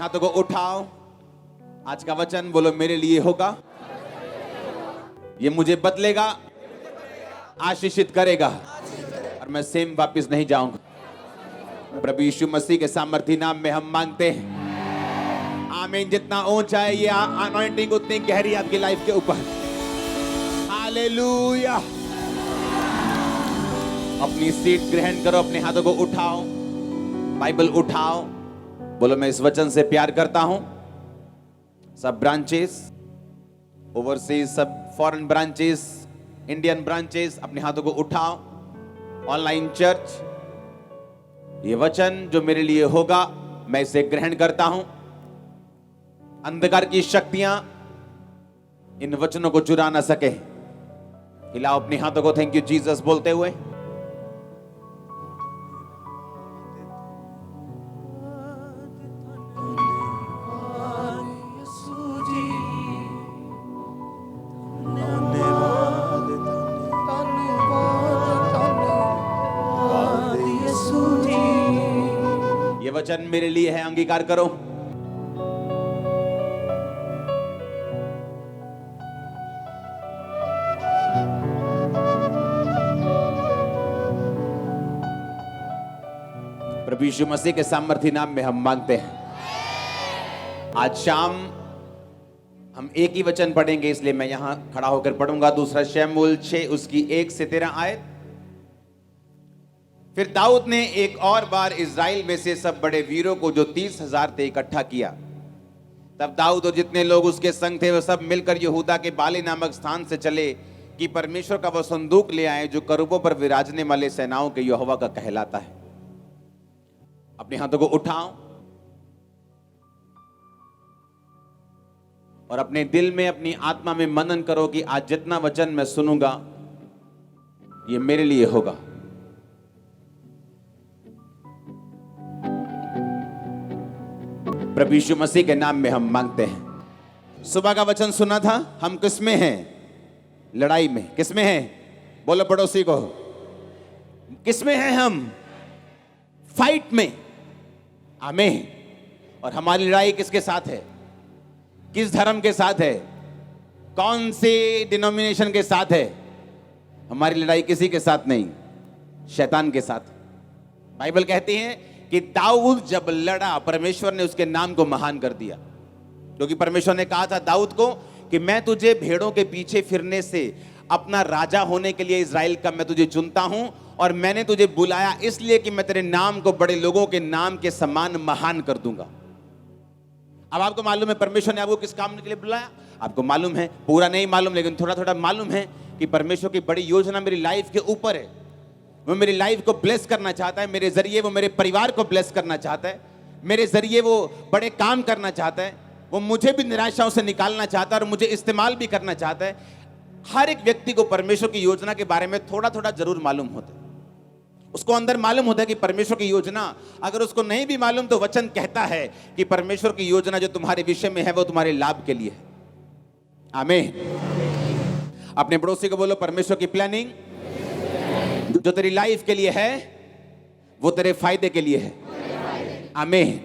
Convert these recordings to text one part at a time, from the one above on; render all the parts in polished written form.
हाथों को उठाओ। आज का वचन बोलो मेरे लिए होगा, ये मुझे बदलेगा, आशीषित करेगा और मैं सेम वापस नहीं जाऊंगा। प्रभु यीशु मसीह के सामर्थी नाम में हम मांगते हैं, आमीन। जितना ऊंचा है ये अनॉइंटिंग उतनी गहरी आपकी लाइफ के ऊपर। हालेलुया। अपनी सीट ग्रहण करो, अपने हाथों को उठाओ, बाइबल उठाओ, बोलो मैं इस वचन से प्यार करता हूं। सब ब्रांचेस, ओवरसीज, सब फॉरेन ब्रांचेस, इंडियन ब्रांचेस, अपने हाथों को उठाओ। ऑनलाइन चर्च, ये वचन जो मेरे लिए होगा मैं इसे ग्रहण करता हूं। अंधकार की शक्तियां इन वचनों को चुरा ना सके। हिलाओ अपने हाथों को थैंक यू जीसस बोलते हुए। ये वचन मेरे लिए है, अंगीकार करो। प्रभु यीशु मसीह के सामर्थी नाम में हम मांगते हैं। आज शाम हम एक ही वचन पढ़ेंगे, इसलिए मैं यहां खड़ा होकर पढ़ूंगा। दूसरा शमूएल 6 उसकी 1 से 13 आयत। फिर दाऊद ने एक और बार इज़राइल में से सब बड़े वीरों को जो 30,000 थे इकट्ठा किया। तब दाऊद और जितने लोग उसके संग थे वे सब मिलकर यहूदा के बाले नामक स्थान से चले कि परमेश्वर का वह संदूक ले आए जो करूबों पर विराजने वाले सेनाओं के यहोवा का कहलाता है। अपने हाथों को उठाओ और अपने दिल में, अपनी आत्मा में मनन करो कि आज जितना वचन मैं सुनूंगा ये मेरे लिए होगा। प्रभु यीशु मसीह के नाम में हम मांगते हैं। सुबह का वचन सुना था, हम किसमें हैं? लड़ाई में। किसमें हैं? बोलो पड़ोसी को, किसमें हैं हम? फाइट में। आमीन। और हमारी लड़ाई किसके साथ है? किस धर्म के साथ है? कौन से डिनोमिनेशन के साथ है? हमारी लड़ाई किसी के साथ नहीं, शैतान के साथ। बाइबल कहती है कि दाऊद जब लड़ा, परमेश्वर ने उसके नाम को महान कर दिया, क्योंकि परमेश्वर ने कहा था दाऊद को कि मैं तुझे भेड़ों के पीछे फिरने से अपना राजा होने के लिए इज़राइल का मैं तुझे चुनता हूं, और मैंने तुझे बुलाया इसलिए कि मैं तेरे नाम को बड़े लोगों के नाम के समान महान कर दूंगा। अब आपको मालूम है परमेश्वर ने आपको किस काम के लिए बुलाया? आपको मालूम है, पूरा नहीं मालूम लेकिन थोड़ा थोड़ा मालूम है कि परमेश्वर की बड़ी योजना मेरी लाइफ के ऊपर है। वो मेरी लाइफ को ब्लेस करना चाहता है, मेरे जरिए वो मेरे परिवार को ब्लेस करना चाहता है, मेरे जरिए वो बड़े काम करना चाहता है, वो मुझे भी निराशाओं से निकालना चाहता है और मुझे इस्तेमाल भी करना चाहता है। हर एक व्यक्ति को परमेश्वर की योजना के बारे में थोड़ा थोड़ा जरूर मालूम होता है। उसको अंदर मालूम होता है कि परमेश्वर की योजना, अगर उसको नहीं भी मालूम तो वचन कहता है कि परमेश्वर की योजना जो तुम्हारे विषय में है वो तुम्हारे लाभ के लिए है। आमीन। अपने पड़ोसी को बोलो परमेश्वर की प्लानिंग जो तेरी लाइफ के लिए है वो तेरे फायदे के लिए है। आमीन।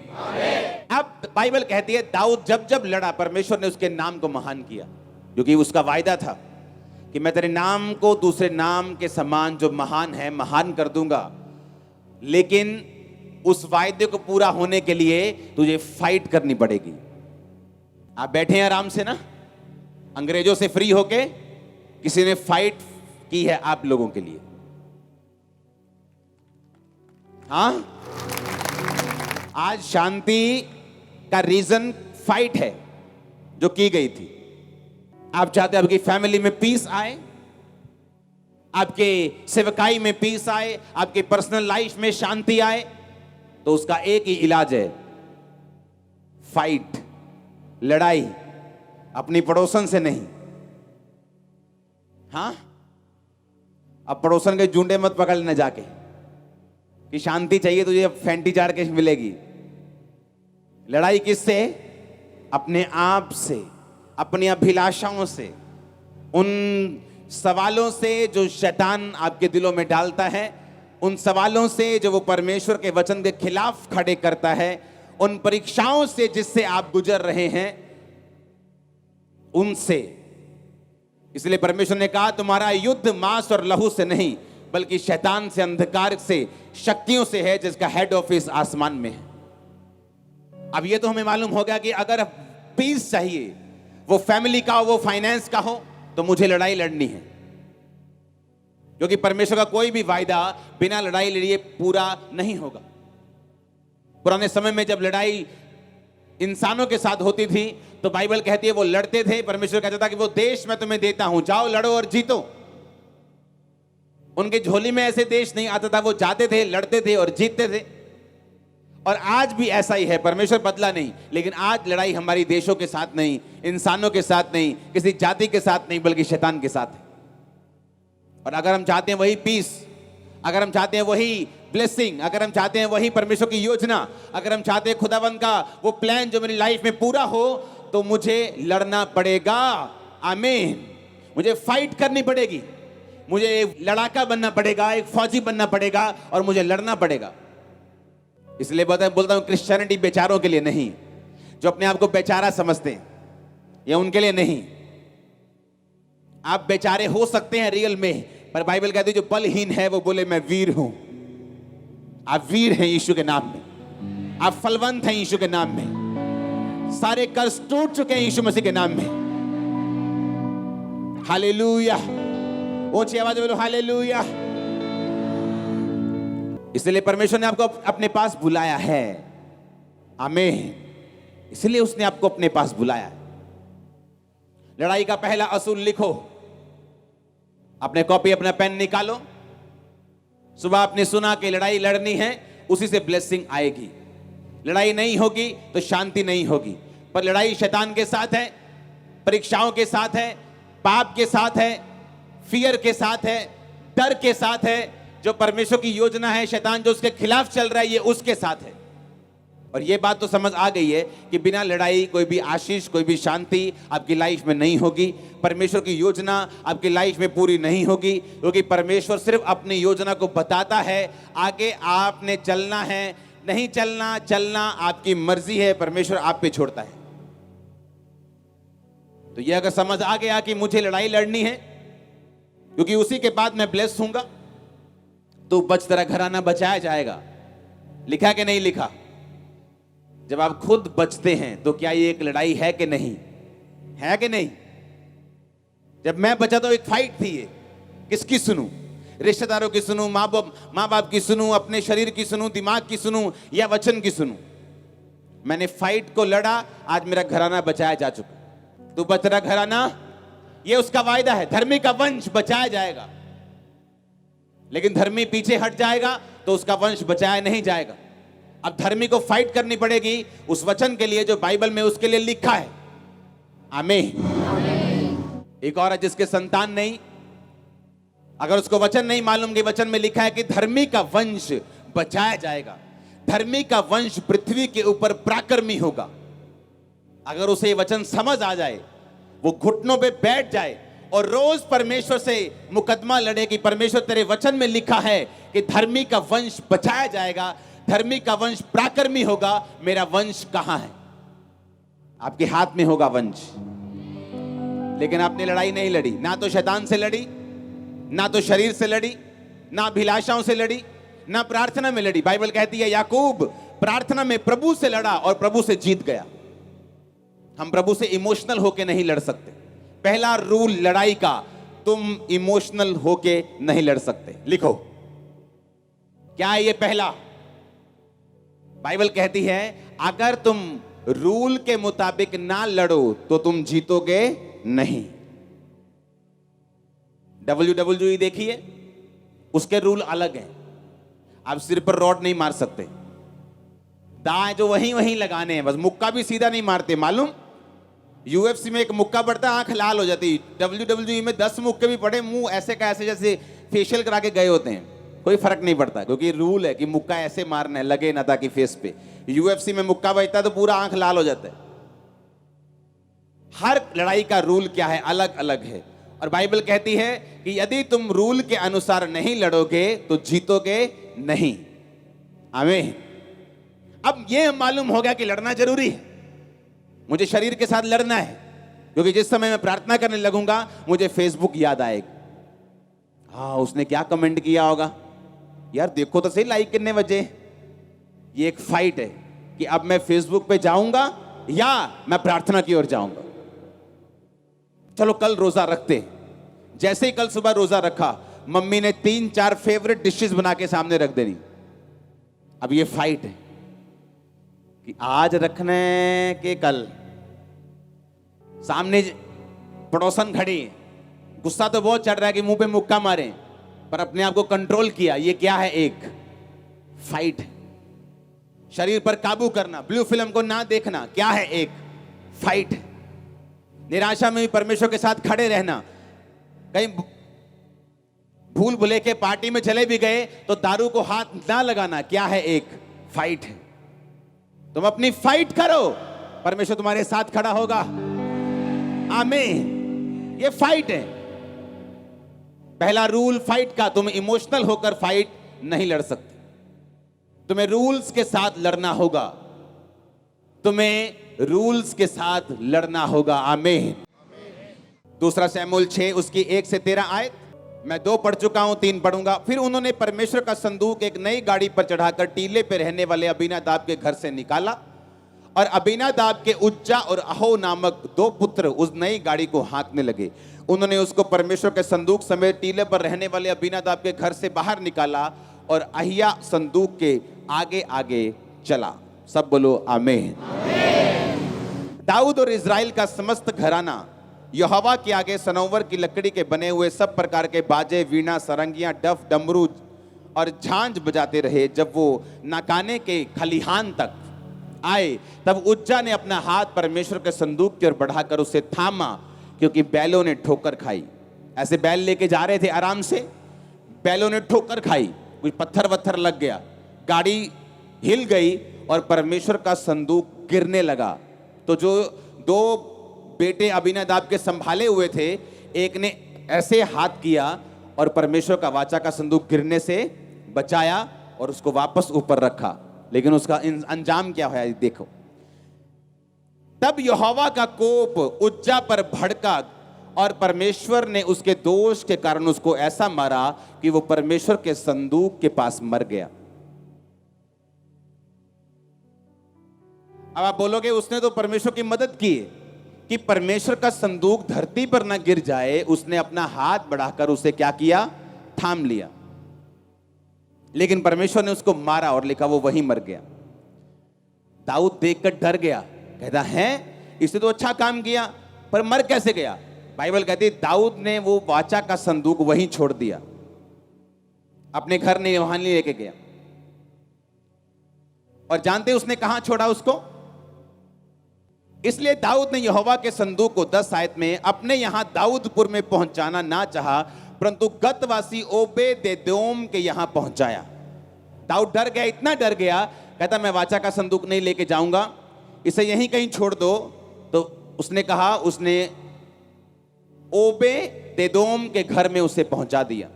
अब बाइबल कहती है दाऊद जब जब लड़ा परमेश्वर ने उसके नाम को महान किया, क्योंकि उसका वायदा था कि मैं तेरे नाम को दूसरे नाम के समान जो महान है महान कर दूंगा। लेकिन उस वायदे को पूरा होने के लिए तुझे फाइट करनी पड़ेगी। आप बैठे हैं आराम से ना, अंग्रेजों से फ्री होके, किसी ने फाइट की है आप लोगों के लिए। हाँ, आज शांति का रीजन फाइट है जो की गई थी। आप चाहते हैं आपकी फैमिली में पीस आए, आपके सेवकाई में पीस आए, आपके पर्सनल लाइफ में शांति आए, तो उसका एक ही इलाज है, फाइट, लड़ाई। अपनी पड़ोसन से नहीं। हाँ, अब पड़ोसन के जूंडे मत पकड़ लेना जाके कि शांति चाहिए तुझे, अब फैंटी चार के मिलेगी। लड़ाई किससे? अपने आप से, अपनी अभिलाषाओं से, उन सवालों से जो शैतान आपके दिलों में डालता है, उन सवालों से जो वो परमेश्वर के वचन के खिलाफ खड़े करता है, उन परीक्षाओं से जिससे आप गुजर रहे हैं उनसे। इसलिए परमेश्वर ने कहा तुम्हारा युद्ध मांस और लहू से नहीं बल्कि शैतान से, अंधकार से, शक्तियों से है जिसका हेड ऑफिस आसमान में है। अब ये तो हमें मालूम होगा कि अगर पीस चाहिए, वो फैमिली का हो, वो फाइनेंस का हो, तो मुझे लड़ाई लड़नी है, क्योंकि परमेश्वर का कोई भी वायदा बिना लड़ाई लड़िए पूरा नहीं होगा। पुराने समय में जब लड़ाई इंसानों के साथ होती थी तो बाइबल कहती है वो लड़ते थे। परमेश्वर कहता था कि वो देश मैं तुम्हें देता हूं, जाओ लड़ो और जीतो। उनके झोली में ऐसे देश नहीं आता था, वो जाते थे, लड़ते थे और जीतते थे। और आज भी ऐसा ही है, परमेश्वर बदला नहीं, लेकिन आज लड़ाई हमारी देशों के साथ नहीं, इंसानों के साथ नहीं, किसी जाति के साथ नहीं, बल्कि शैतान के साथ है। और अगर हम चाहते हैं वही पीस, अगर हम चाहते हैं वही ब्लेसिंग, अगर हम चाहते हैं वही परमेश्वर की योजना, अगर हम चाहते हैं खुदावंद का वो प्लान जो मेरी लाइफ में पूरा हो, तो मुझे लड़ना पड़ेगा। आमीन। मुझे फाइट करनी पड़ेगी, मुझे एक लड़ाका बनना पड़ेगा, एक फौजी बनना पड़ेगा और मुझे लड़ना पड़ेगा। इसलिए बोलता हूं क्रिश्चियनिटी बेचारों के लिए नहीं, जो अपने आप को बेचारा समझते हैं, ये उनके लिए नहीं। आप बेचारे हो सकते हैं रियल में, पर बाइबल कहती है जो बलहीन है वो बोले मैं वीर हूं। आप वीर हैं यीशु के नाम में, आप फलवंत हैं यीशु के नाम में, सारे कर्ज टूट चुके हैं यीशु मसीह के नाम में। हालेलुया। ऊंची आवाज में बोलो हालेलुया। इसलिए परमेश्वर ने आपको अपने पास बुलाया है। आमीन। इसलिए उसने आपको अपने पास बुलाया है। लड़ाई का पहला असूल लिखो, अपने कॉपी अपना पेन निकालो। सुबह आपने सुना कि लड़ाई लड़नी है, उसी से ब्लेसिंग आएगी। लड़ाई नहीं होगी तो शांति नहीं होगी। पर लड़ाई शैतान के साथ है, परीक्षाओं के साथ है, पाप के साथ है, फियर के साथ है, डर के साथ है। जो परमेश्वर की योजना है, शैतान जो उसके खिलाफ चल रहा है, ये उसके साथ है। और ये बात तो समझ आ गई है कि बिना लड़ाई कोई भी आशीष, कोई भी शांति आपकी लाइफ में नहीं होगी। परमेश्वर की योजना आपकी लाइफ में पूरी नहीं होगी, क्योंकि परमेश्वर सिर्फ अपनी योजना को बताता है, आगे आपने चलना है, नहीं चलना, चलना आपकी मर्जी है, परमेश्वर आप पे छोड़ता है। तो ये अगर समझ आ गया कि मुझे लड़ाई लड़नी है क्योंकि उसी के बाद मैं ब्लेस हूंगा, तो बच तेरा घराना बचाया जाएगा। लिखा कि नहीं लिखा? जब आप खुद बचते हैं तो क्या ये एक लड़ाई है कि नहीं? है कि नहीं? जब मैं बचा तो एक फाइट थी। ये किसकी सुनूं? रिश्तेदारों की सुनूं, माँ बाप की सुनूं, अपने शरीर की सुनूं, दिमाग की सुनूं या वचन की सुनूं? मैंने फाइट को लड़ा, आज मेरा घराना बचाया जा चुका। तू बच रहा घराना, ये उसका वायदा है। धर्मी का वंश बचाया जाएगा, लेकिन धर्मी पीछे हट जाएगा तो उसका वंश बचाया नहीं जाएगा। अब धर्मी को फाइट करनी पड़ेगी उस वचन के लिए जो बाइबल में उसके लिए लिखा है। आमीन। एक और है जिसके संतान नहीं, अगर उसको वचन नहीं मालूम कि वचन में लिखा है कि धर्मी का वंश बचाया जाएगा, धर्मी का वंश पृथ्वी के ऊपर पराक्रमी होगा। अगर उसे ये वचन समझ आ जाए, वो घुटनों पे बैठ जाए और रोज परमेश्वर से मुकदमा लड़े कि परमेश्वर तेरे वचन में लिखा है कि धर्मी का वंश बचाया जाएगा, धर्मी का वंश पराक्रमी होगा। मेरा वंश कहां है? आपके हाथ में होगा वंश। लेकिन आपने लड़ाई नहीं लड़ी, ना तो शैतान से लड़ी, ना तो शरीर से लड़ी, ना अभिलाषाओं से लड़ी, ना प्रार्थना में लड़ी। बाइबल कहती है याकूब प्रार्थना में प्रभु से लड़ा और प्रभु से जीत गया। हम प्रभु से इमोशनल होके नहीं लड़ सकते। पहला रूल लड़ाई का, तुम इमोशनल होके नहीं लड़ सकते। लिखो क्या है ये पहला? बाइबल कहती है अगर तुम रूल के मुताबिक ना लड़ो तो तुम जीतोगे नहीं। WWE देखिए, उसके रूल अलग हैं। आप सिर पर रॉड नहीं मार सकते, दाएं जो वहीं लगाने हैं, बस मुक्का भी सीधा नहीं मारते। मालूम, UFC में एक मुक्का पड़ता है, आंख लाल हो जाती। WWE में 10 मुक्के भी पड़े, मुंह ऐसे का ऐसे जैसे फेशियल करा के गए होते हैं, कोई फर्क नहीं पड़ता, क्योंकि रूल है कि मुक्का ऐसे मारना है, लगे ना ताकि फेस पे। UFC में मुक्का बजता है तो पूरा आंख लाल हो जाता है। हर लड़ाई का रूल क्या है? अलग अलग है। और बाइबल कहती है कि यदि तुम रूल के अनुसार नहीं लड़ोगे तो जीतोगे नहीं। आमीन। अब ये मालूम हो गया कि लड़ना जरूरी है, मुझे शरीर के साथ लड़ना है, क्योंकि जिस समय मैं प्रार्थना करने लगूंगा मुझे फेसबुक याद आएगा। हाँ, उसने क्या कमेंट किया होगा, यार देखो तो सही लाइक कितने बजे। ये एक फाइट है कि अब मैं फेसबुक पे जाऊंगा या मैं प्रार्थना की ओर जाऊंगा। चलो कल रोजा रखते। जैसे ही कल सुबह रोजा रखा, मम्मी ने 3-4 फेवरेट डिशेस बना के सामने रख देनी। अब ये फाइट है कि आज रखने के कल। सामने पड़ोसन खड़ी है, गुस्सा तो बहुत चढ़ रहा है कि मुंह पे मुक्का मारे, पर अपने आप को कंट्रोल किया। ये क्या है? एक फाइट है। शरीर पर काबू करना, ब्लू फिल्म को ना देखना, क्या है? एक फाइट है। निराशा में भी परमेश्वर के साथ खड़े रहना। कहीं भूल भुले के पार्टी में चले भी गए तो दारू को हाथ ना लगाना, क्या है? एक फाइट है। तुम अपनी फाइट करो, परमेश्वर तुम्हारे साथ खड़ा होगा। आमीन। ये फाइट है। पहला रूल फाइट का, तुम इमोशनल होकर फाइट नहीं लड़ सकते। तुम्हें रूल्स के साथ लड़ना होगा। तुम्हें रूल्स के साथ लड़ना होगा। आमीन। दूसरा शमूएल 6 उसकी 1 से 13 आयत। मैं 2 पढ़ चुका हूं, 3 पढ़ूंगा। फिर उन्होंने परमेश्वर का संदूक एक नई गाड़ी पर चढ़ाकर टीले पे रहने वाले अबीनादाब के घर से निकाला, और अबीनादाब के उज्जा और अहो नामक 2 पुत्र उस नई गाड़ी को हाँकने लगे। उन्होंने उसको परमेश्वर के संदूक समेत टीले पर रहने वाले अबीनादाब के घर से बाहर निकाला, और अहिया संदूक के आगे आगे चला। सब बोलो आमीन। दाऊद और इज़राइल का समस्त घराना यहोवा के आगे सनोवर की लकड़ी के बने हुए सब प्रकार के बाजे, वीणा, सरंगियां, डफ, डमरू और झांझ बजाते रहे। जब वो नाकाने के खलिहान तक आए, तब उज्जा ने अपना हाथ परमेश्वर के संदूक की ओर बढ़ाकर उसे थामा, क्योंकि बैलों ने ठोकर खाई। ऐसे बैल लेके जा रहे थे आराम से, बैलों ने ठोकर खाई, कोई पत्थर वत्थर लग गया, गाड़ी हिल गई और परमेश्वर का संदूक गिरने लगा। तो जो 2 बेटे अबीनादाब के संभाले हुए थे, एक ने ऐसे हाथ किया और परमेश्वर का वाचा का संदूक गिरने से बचाया और उसको वापस ऊपर रखा। लेकिन उसका अंजाम क्या हुआ देखो। तब यहोवा का कोप उज्जा पर भड़का, और परमेश्वर ने उसके दोष के कारण उसको ऐसा मारा कि वो परमेश्वर के संदूक के पास मर गया। अब आप बोलोगे उसने तो परमेश्वर की मदद की कि परमेश्वर का संदूक धरती पर ना गिर जाए। उसने अपना हाथ बढ़ाकर उसे क्या किया? थाम लिया। लेकिन परमेश्वर ने उसको मारा और लिखा वो वहीं मर गया। दाऊद देखकर डर गया, कहता है इसने तो अच्छा काम किया, पर मर कैसे गया? बाइबल कहती है दाऊद ने वो वाचा का संदूक वहीं छोड़ दिया, अपने घर नहीं, वहां नहीं लेके गया। और जानते उसने कहां छोड़ा उसको? इसलिए दाऊद ने यहोवा के संदूक को 10 आयत में अपने यहां दाऊदपुर में पहुंचाना ना चाहा, परंतु गतवासी ओबेदेदोम के यहां पहुंचाया। दाऊद डर गया, इतना डर गया, कहता मैं वाचा का संदूक नहीं लेके जाऊंगा, इसे यहीं कहीं छोड़ दो। तो उसने कहा, उसने ओबेदेदोम के घर में उसे पहुंचा दिया।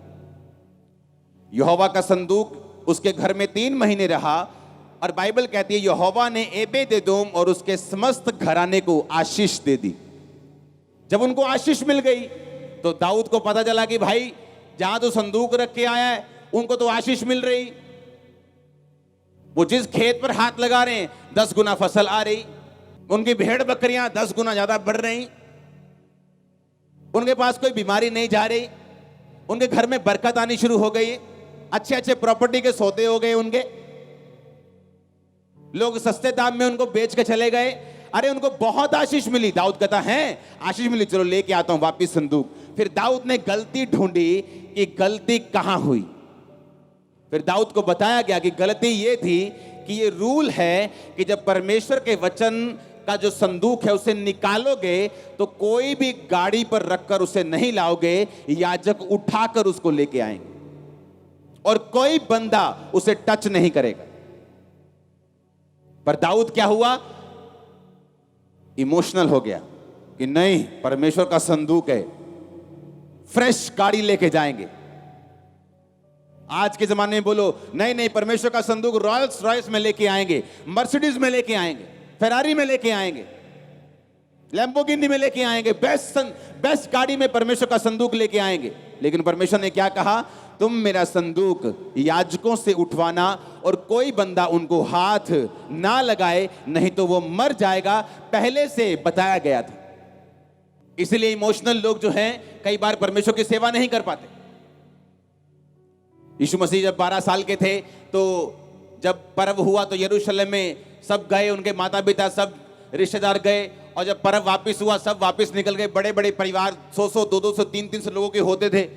यहोवा का संदूक उसके घर में 3 महीने रहा, और बाइबल कहती है यहोवा ने ओबेदेदोम और उसके समस्त घराने को आशीष दे दी। जब उनको आशीष मिल गई तो दाऊद को पता चला कि भाई जहां तो संदूक रख के आया है उनको तो आशीष मिल रही, वो जिस खेत पर हाथ लगा रहे हैं 10 गुना फसल आ रही, उनकी भेड़ बकरियां 10 गुना ज्यादा बढ़ रही, उनके पास कोई बीमारी नहीं जा रही, उनके घर में बरकत आनी शुरू हो गई, अच्छे अच्छे प्रॉपर्टी के सौदे हो गए, उनके लोग सस्ते दाम में उनको बेच के चले गए। अरे उनको बहुत आशीष मिली। दाऊद कहता है आशीष मिली, चलो लेके आता हूं वापिस संदूक। फिर दाऊद ने गलती ढूंढी कि गलती कहां हुई। फिर दाऊद को बताया गया कि गलती ये थी कि ये रूल है कि जब परमेश्वर के वचन का जो संदूक है उसे निकालोगे तो कोई भी गाड़ी पर रखकर उसे नहीं लाओगे, याजक उठाकर उसको लेके आएंगे और कोई बंदा उसे टच नहीं करेगा। पर दाऊद क्या हुआ? इमोशनल हो गया कि नहीं, परमेश्वर का संदूक है, फ्रेश गाड़ी लेके जाएंगे। आज के जमाने में बोलो नहीं नहीं, परमेश्वर का संदूक रॉयल्स रॉयल्स में लेके आएंगे, मर्सिडीज में लेके आएंगे, फेरारी में लेके आएंगे, लैम्बोर्गिनी में लेके आएंगे, बेस्ट गाड़ी में परमेश्वर का संदूक लेके आएंगे। लेकिन परमेश्वर ने क्या कहा? तुम मेरा संदूक याजकों से उठवाना और कोई बंदा उनको हाथ ना लगाए, नहीं तो वो मर जाएगा, पहले से बताया गया था। इसलिए इमोशनल लोग जो हैं कई बार परमेश्वर की सेवा नहीं कर पाते। यीशु मसीह जब 12 साल के थे तो जब पर्व हुआ तो यरूशलेम में सब गए, उनके माता पिता सब रिश्तेदार गए, और जब पर्व वापस हुआ सब वापस निकल गए। बड़े बड़े परिवार 100-100, 200-200, 300-300 लोगों के होते थे।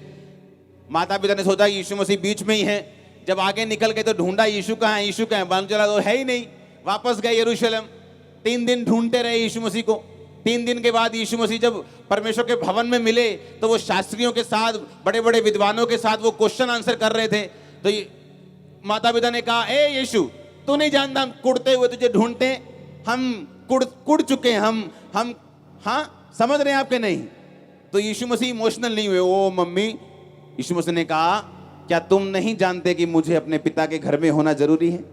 माता पिता ने सोचा यीशु मसीह बीच में ही है। जब आगे निकल गए तो ढूंढा यीशु कहाँ है, यीशु कहाँ है, मालूम चला तो है ही नहीं। वापस गए यरूशलेम, 3 दिन ढूंढते रहे यीशु मसीह को। 3 दिन के बाद यीशु मसीह जब परमेश्वर के भवन में मिले तो वो शास्त्रियों के साथ, बड़े बड़े विद्वानों के साथ वो क्वेश्चन आंसर कर रहे थे। तो माता पिता ने कहा, ए यीशु, तू नहीं जानता हम कुड़ते हुए तुझे ढूंढते, हम कुड़ चुके हैं, हम हाँ समझ रहे हैं आपके नहीं। तो यीशु मसीह इमोशनल नहीं हुए। ओ मम्मी, यीशु मसीह ने कहा, क्या तुम नहीं जानते कि मुझे अपने पिता के घर में होना जरूरी है?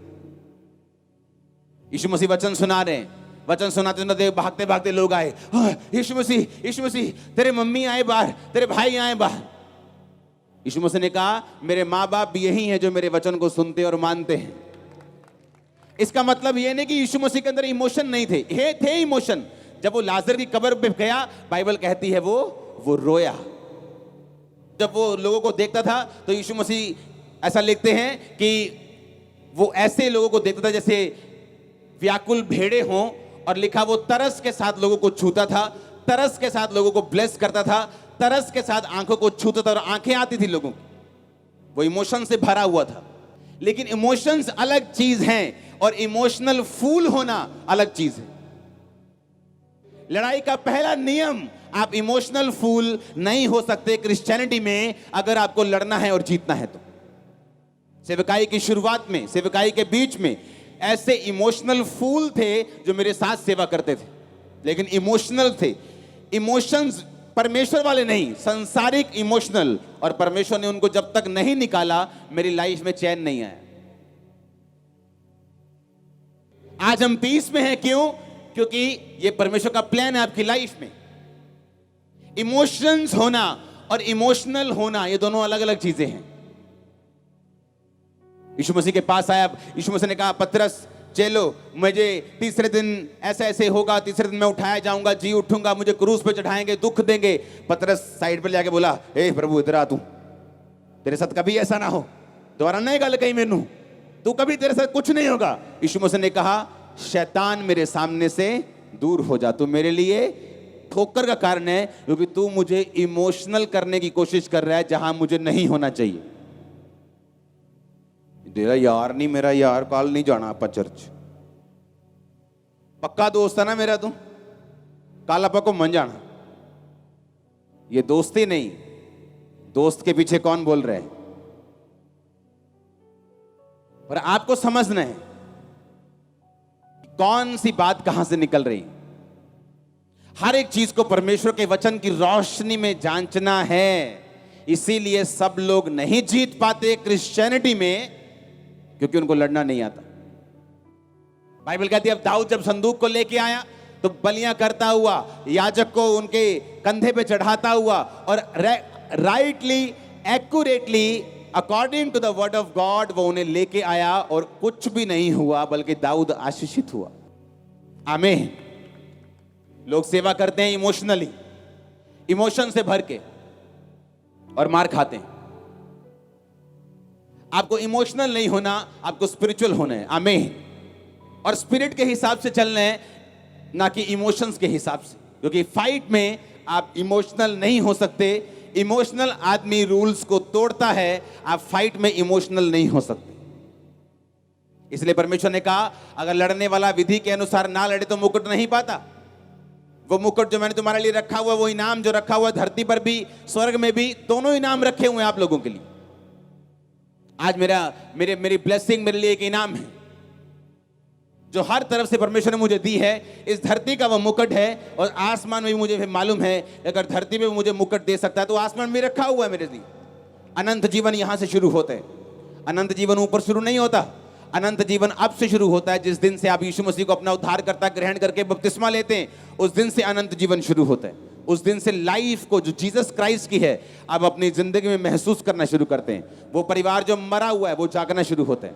यीशु मसीह वचन सुना रहे हैं, वचन सुनाते सुनाते भागते भागते लोग आए। यीशु मसीह तेरे मम्मी आए बाहर, तेरे भाई आए बाहर। यीशु मसीह ने कहा, मेरे माँ बाप भी यही हैं जो मेरे वचन को सुनते और मानते हैं। इसका मतलब यह नहीं कि यीशु मसीह के अंदर इमोशन नहीं थे, थे इमोशन। जब वो लाजर की कब्र पे गया, बाइबल कहती है वो रोया। जब वो लोगों को देखता था तो यीशु मसीह ऐसा लिखते हैं कि वो ऐसे लोगों को देखता था जैसे व्याकुल भेड़े हों, और लिखा वो तरस के साथ लोगों को छूता था, तरस के साथ लोगों को ब्लेस करता था, तरस के साथ आंखों को छूता था और आंखें आती थी लोगों की। वो इमोशन से भरा हुआ था। लेकिन इमोशंस अलग चीज हैं और इमोशनल फूल होना अलग चीज है। लड़ाई का पहला नियम, आप इमोशनल फूल नहीं हो सकते क्रिश्चियनिटी में अगर आपको लड़ना है और जीतना है तो। सेवकाई की शुरुआत में, सेवकाई के बीच में ऐसे इमोशनल फूल थे जो मेरे साथ सेवा करते थे, लेकिन इमोशनल थे। इमोशंस परमेश्वर वाले नहीं, संसारिक इमोशनल, और परमेश्वर ने उनको जब तक नहीं निकाला मेरी लाइफ में चैन नहीं आया। आज हम पीस में हैं, क्यों? क्योंकि ये परमेश्वर का प्लान है आपकी लाइफ में। इमोशंस होना और इमोशनल होना ये दोनों अलग अलग चीजें हैं। यीशु मसीह के पास आया, यीशु मसीह ने कहा, पतरस चलो, मुझे तीसरे दिन ऐसा ऐसे होगा, तीसरे दिन मैं उठाया जाऊंगा, जी उठूंगा, मुझे क्रूस पे चढ़ाएंगे, दुख देंगे। पतरस साइड पर जाके बोला, ए प्रभु इधर आ, तू, तेरे साथ कभी ऐसा ना हो, दोबारा नहीं गल कही मैनू, तू कभी, तेरे साथ कुछ नहीं होगा। यीशु मसीह ने कहा, शैतान मेरे सामने से दूर हो जा, तू मेरे लिए ठोकर का कारण है, क्योंकि तू मुझे इमोशनल करने की कोशिश कर रहा है जहां मुझे नहीं होना चाहिए। तेरा यार नहीं, मेरा यार, कल नहीं जाना आप चर्च, पक्का दोस्त है ना मेरा, तू कल आप घूमन जाना। ये दोस्ती नहीं, दोस्त के पीछे कौन बोल रहे हैं? पर आपको समझना है कौन सी बात कहां से निकल रही। हर एक चीज को परमेश्वर के वचन की रोशनी में जांचना है। इसीलिए सब लोग नहीं जीत पाते क्रिश्चियनिटी में, क्योंकि उनको लड़ना नहीं आता। बाइबल कहती है अब दाऊद जब संदूक को लेके आया तो बलियां करता हुआ, याजक को उनके कंधे पे चढ़ाता हुआ, और rightly, accurately, according to the word of God वो उन्हें लेके आया, और कुछ भी नहीं हुआ, बल्कि दाऊद आशीषित हुआ। आमीन। लोग सेवा करते हैं इमोशनली, इमोशन से भर के, और मार खाते हैं। आपको इमोशनल नहीं होना, आपको स्पिरिचुअल होना है। आमीन। और स्पिरिट के हिसाब से चलना है, ना कि इमोशंस के हिसाब से, क्योंकि फाइट में आप इमोशनल नहीं हो सकते। इमोशनल आदमी रूल्स को तोड़ता है, आप फाइट में इमोशनल नहीं हो सकते। इसलिए परमेश्वर ने कहा, अगर लड़ने वाला विधि के अनुसार ना लड़े तो मुकुट नहीं पाता। वो मुकुट जो मैंने तुम्हारे लिए रखा हुआ, वो इनाम जो रखा हुआ धरती पर भी स्वर्ग में भी, दोनों इनाम रखे हुए हैं आप लोगों के लिए। आज मेरी ब्लेसिंग मेरे लिए एक इनाम है जो हर तरफ से परमेश्वर ने मुझे दी है। इस धरती का वो मुकुट है, और आसमान में भी मुझे मालूम है अगर धरती में मुझे मुकुट दे सकता है तो आसमान में रखा हुआ है मेरे लिए। अनंत जीवन यहां से शुरू होते हैं। अनंत जीवन ऊपर शुरू नहीं होता, अनंत जीवन अब से शुरू होता है। जिस दिन से आप यीशु मसीह को अपना उद्धारकर्ता ग्रहण करके बपतिस्मा लेते हैं, उस दिन से अनंत जीवन शुरू होता है। उस दिन से लाइफ को जो जीसस क्राइस्ट की है आप अपनी जिंदगी में महसूस करना शुरू करते हैं। वो परिवार जो मरा हुआ है वो जागना शुरू होता है,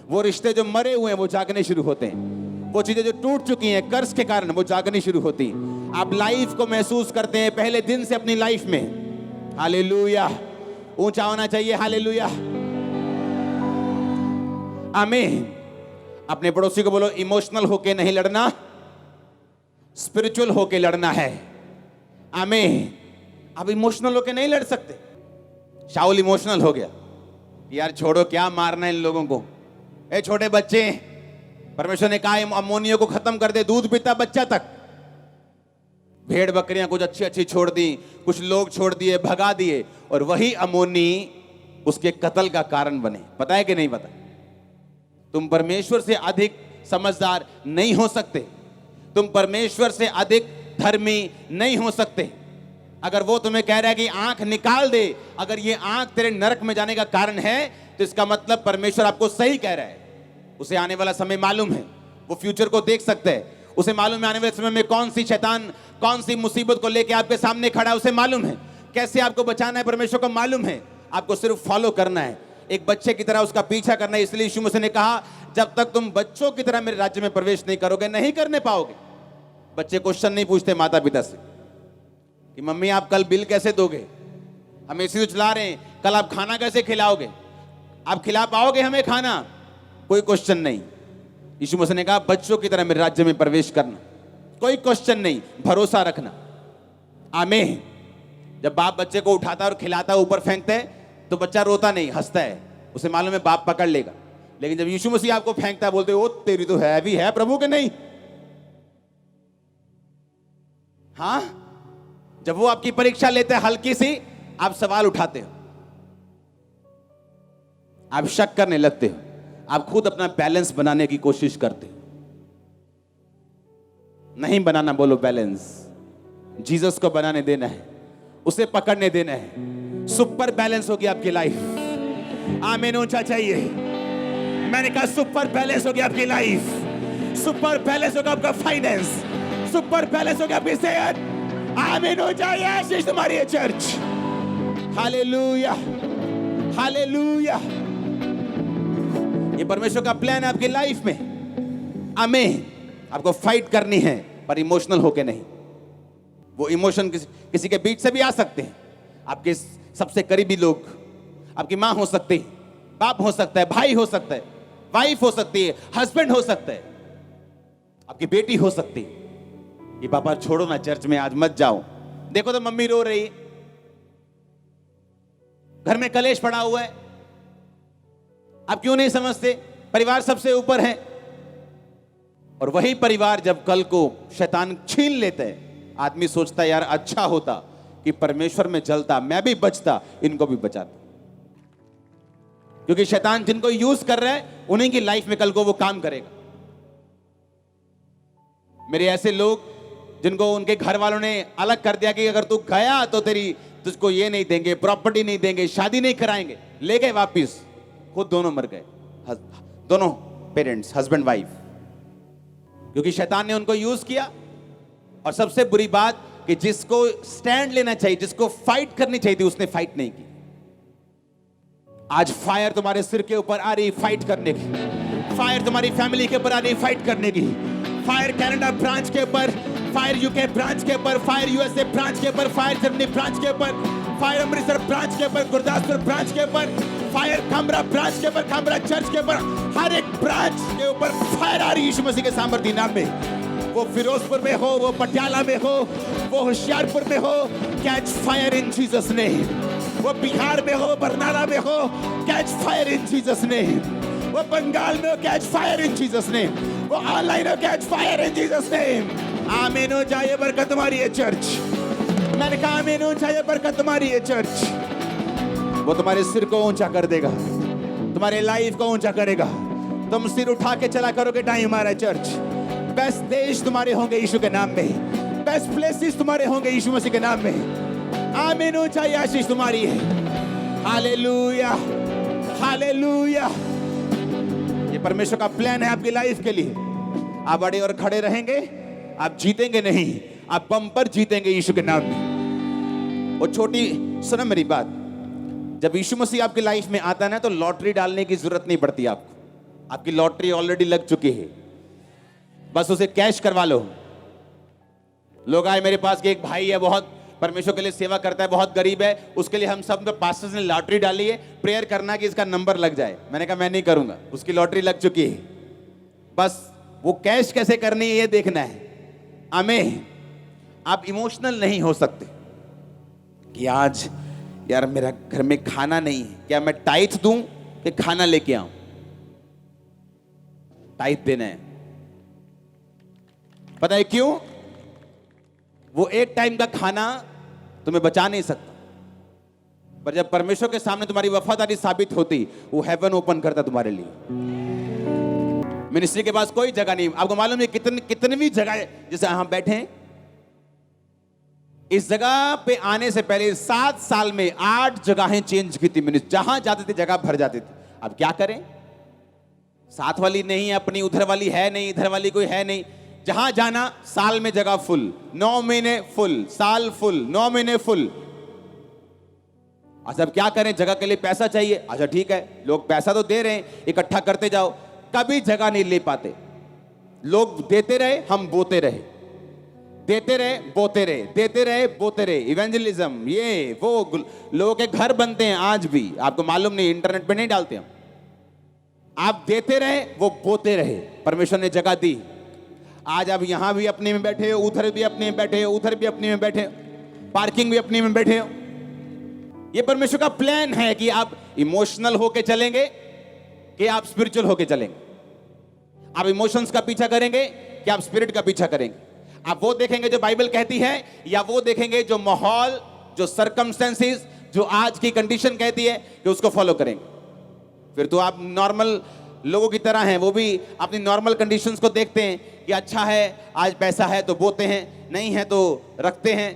वो रिश्ते जो मरे हुए हैं वो जागने शुरू होते हैं, वो चीजें जो टूट चुकी हैं कर्ज के कारण वो जागनी शुरू होती हैं। आप लाइफ को महसूस करते हैं पहले दिन से अपनी लाइफ में। हालेलुया, ऊंचा होना चाहिए हालेलुया, आमीन। अपने पड़ोसी को बोलो, इमोशनल होके नहीं लड़ना, स्पिरिचुअल होके लड़ना है। आमीन। अब इमोशनल होके नहीं लड़ सकते। शाऊल इमोशनल हो गया, यार छोड़ो, क्या मारना है इन लोगों को, ए छोटे बच्चे। परमेश्वर ने कहा अमोनियों को खत्म कर दे, दूध पीता बच्चा तक। भेड़ बकरियां कुछ अच्छी अच्छी छोड़ दी, कुछ लोग छोड़ दिए, भगा दिए, और वही अमोनी उसके कत्ल का कारण बने। पता है कि नहीं पता? तुम परमेश्वर से अधिक समझदार नहीं हो सकते, तुम परमेश्वर से अधिक धर्मी नहीं हो सकते। अगर वो तुम्हें कह रहा है कि आंख निकाल दे, अगर ये आंख तेरे नरक में जाने का कारण है, तो इसका मतलब परमेश्वर आपको सही कह रहा है। उसे आने वाला समय मालूम है, वो फ्यूचर को देख सकता है, उसे मालूम है आने वाले समय में कौन सी शैतान कौन सी मुसीबत को लेकर आपके सामने खड़ा है, उसे मालूम है कैसे आपको बचाना है, परमेश्वर को मालूम है। आपको सिर्फ फॉलो करना है, एक बच्चे की तरह उसका पीछा करना है। इसलिए यीशु मसीह ने कहा, जब तक तुम बच्चों की तरह मेरे राज्य में प्रवेश नहीं करोगे, नहीं करने पाओगे। बच्चे क्वेश्चन नहीं पूछते माता पिता से कि मम्मी आप कल बिल कैसे दोगे, हम एसी तो चला रहे हैं, कल आप खाना कैसे खिलाओगे, आप खिला पाओगे हमें खाना? कोई क्वेश्चन नहीं। यीशु मसीह ने कहा बच्चों की तरह मेरे राज्य में प्रवेश करना, कोई क्वेश्चन नहीं, भरोसा रखना। आमीन। जब बाप बच्चे को उठाता और खिलाता ऊपर फेंकता है तो बच्चा रोता नहीं, हंसता है, उसे मालूम है बाप पकड़ लेगा। लेकिन जब यीशु मसीह आपको फेंकता है, बोलते हो तेरी तो हैवी है प्रभु के नहीं। हाँ, जब वो आपकी परीक्षा लेते हैं हल्की सी, आप सवाल उठाते हो, आप शक करने लगते हो, आप खुद अपना बैलेंस बनाने की कोशिश करते हो। नहीं बनाना, बोलो बैलेंस। जीसस को बनाने देना है, उसे पकड़ने देना है, सुपर बैलेंस होगी आपकी लाइफ। आमीन, ऊंचा चाहिए। मैंने कहा सुपर बैलेंस होगी आपकी लाइफ, सुपर बैलेंस होगा आपका फाइनेंस, सुपर बैलेंस होगा आपकी सेहत। आमीन, ऊंचा आशीष तुम्हारी है चर्च। Hallelujah, hallelujah. ये परमेश्वर का प्लान है आपकी लाइफ में। आमीन। आपको फाइट करनी है, पर इमोशनल होके नहीं। वो इमोशन किसी के बीच से भी आ सकते हैं। आपके सबसे करीबी लोग, आपकी माँ हो सकती है, बाप हो सकता है, भाई हो सकता है, वाइफ हो सकती है, हस्बैंड हो सकता है, आपकी बेटी हो सकती है। ये पापा छोड़ो ना, चर्च में आज मत जाओ, देखो तो मम्मी रो रही है, घर में कलेश पड़ा हुआ है, आप क्यों नहीं समझते? परिवार सबसे ऊपर है। और वही परिवार जब कल को शैतान छीन लेते हैं, आदमी सोचता है यार अच्छा होता कि परमेश्वर में जलता, मैं भी बचता, इनको भी बचाता। क्योंकि शैतान जिनको यूज कर रहा है उन्हीं की लाइफ में कल को वो काम करेगा। मेरे ऐसे लोग जिनको उनके घर वालों ने अलग कर दिया कि अगर तू गया तो तुझको ये नहीं देंगे, प्रॉपर्टी नहीं देंगे, शादी नहीं कराएंगे, ले गए वापिस, खुद दोनों मर गए, दोनों पेरेंट्स, हस्बैंड वाइफ, क्योंकि शैतान ने उनको यूज किया। और सबसे बुरी बात कि जिसको स्टैंड लेना चाहिए, जिसको फाइट करनी चाहिए थी, उसने फाइट नहीं की। आज फायर तुम्हारे सिर के ऊपर आ रही फाइट करने की, फायर तुम्हारी फैमिली के ऊपर आ रही फाइट करने की, फायर कनाडा ब्रांच के ऊपर, फायर यूके ब्रांच के ऊपर, फायर यूएसए ब्रांच के ऊपर, फायर जर्मनी ब्रांच के ऊपर, फायर अमृतसर ब्रांच के ऊपर, गुरदासपुर ब्रांच के ऊपर, फायर खामरा ब्रांच के ऊपर, खामरा चर्च के ऊपर, हर एक ब्रांच के ऊपर फायर आ रही यीशु मसीह के सामर्थ्य नाम में। वो फिरोजपुर में हो, वो पटियाला में हो, वो होशियारपुर में हो, catch fire in Jesus name. वो बिहार में हो, बरनाला में हो, catch fire in Jesus name. वो बंगाल में हो, catch fire in Jesus name. वो ऑनलाइन हो, catch fire in Jesus name. आमीन हो जाए, बरकत तुम्हारी है चर्च। मैंने कहा आमीन हो जाए, बरकत तुम्हारी है चर्च। वो तुम्हारे सिर को ऊंचा कर देगा, तुम्हारे लाइफ को ऊंचा करेगा, तुम सिर उठा के चला करोगे टाइम हमारा चर्च। बेस्ट देश तुम्हारे होंगे यीशु के नाम में, बेस्ट प्लेसेस तुम्हारे होंगे यीशु मसीह के नाम में। आमीन, ऊंचाई आशीष तुम्हारी है। Hallelujah, hallelujah. ये परमेश्वर का प्लान है आपकी लाइफ के लिए। आप अड़े और खड़े रहेंगे, आप जीतेंगे नहीं, आप बम्पर जीतेंगे यीशु के नाम में। वो छोटी सुनो मेरी बात, जब यीशु मसीह आपकी लाइफ में आता है ना, तो लॉटरी डालने की जरूरत नहीं पड़ती आपको। आपकी लॉटरी ऑलरेडी लग चुकी है, बस उसे कैश करवा लो। लोग आए मेरे पास कि एक भाई है, बहुत परमेश्वर के लिए सेवा करता है, बहुत गरीब है, उसके लिए हम सब पास्टर्स ने लॉटरी डाली है, प्रेयर करना कि इसका नंबर लग जाए। मैंने कहा मैं नहीं करूंगा, उसकी लॉटरी लग चुकी है, बस वो कैश कैसे करनी है ये देखना है। आमीन। आप इमोशनल नहीं हो सकते कि आज यार मेरा घर में खाना नहीं है, क्या मैं टाइथ दूं कि खाना लेके आऊं? टाइथ देना है। पता है क्यों? वो एक टाइम का खाना तुम्हें बचा नहीं सकता, पर जब परमेश्वर के सामने तुम्हारी वफादारी साबित होती, वो हेवन ओपन करता तुम्हारे लिए। मिनिस्ट्री के पास कोई जगह नहीं। आपको मालूम है कितनी भी जगह है, जैसे हम बैठे हैं, इस जगह पे आने से पहले 7 साल में 8 जगहें चेंज की थी मिनिस्ट्री। जहां जाते थे जगह भर जाती थी। अब क्या करें, साथ वाली नहीं है अपनी, उधर वाली है नहीं, इधर वाली कोई है नहीं। जहां जाना साल में जगह फुल, 9 महीने फुल, साल फुल, 9 महीने फुल। अच्छा अब क्या करें, जगह के लिए पैसा चाहिए। अच्छा ठीक है, लोग पैसा तो दे रहे हैं, इकट्ठा करते जाओ, कभी जगह नहीं ले पाते। लोग देते रहे, हम बोते रहे, देते रहे बोते रहे, देते रहे बोते रहे। इवेंजलिज्म ये वो, लोगों के घर बनते हैं आज भी, आपको मालूम नहीं, इंटरनेट पे नहीं डालते हम। आप देते रहे, वो बोते रहे। परमेश्वर ने जगह दी। आज आप यहां भी अपने में बैठे हो, उधर भी अपने में बैठे हो, उधर भी अपने में बैठे हो, पार्किंग भी अपने में बैठे हो। ये परमेश्वर का प्लान है कि आप इमोशनल होके चलेंगे कि आप स्पिरिचुअल होके चलेंगे। आप इमोशंस का पीछा करेंगे कि आप स्पिरिट का पीछा करेंगे। आप वो देखेंगे जो बाइबल कहती है, या वो देखेंगे जो माहौल, जो सर्कमस्टेंसेस, जो आज की कंडीशन कहती है, कि उसको फॉलो करेंगे। फिर तो आप नॉर्मल लोगों की तरह हैं, वो भी अपनी नॉर्मल कंडीशंस को देखते हैं कि अच्छा है, आज पैसा है तो बोते हैं, नहीं है तो रखते हैं,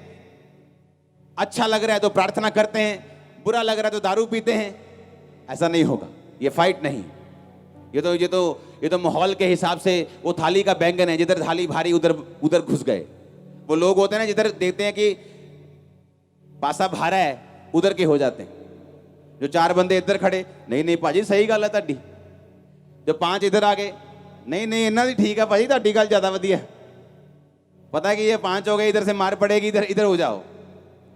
अच्छा लग रहा है तो प्रार्थना करते हैं, बुरा लग रहा है तो दारू पीते हैं। ऐसा नहीं होगा, ये फाइट नहीं। ये तो माहौल के हिसाब से वो थाली का बैंगन है, जिधर थाली भारी उधर उधर घुस गए। वो लोग होते हैं ना, जिधर देखते हैं कि पासा भारा है, उधर के हो जाते हैं। जो 4 बंदे इधर खड़े, नहीं नहीं भाजी सही गल है ताड़ी। जो 5 इधर आ गए, नहीं नहीं इन्ना भी ठीक है भाजी, ताड़ी गल ज्यादा वधिया। पता है कि ये 5 हो गए, इधर से मार पड़ेगी, इधर इधर हो जाओ।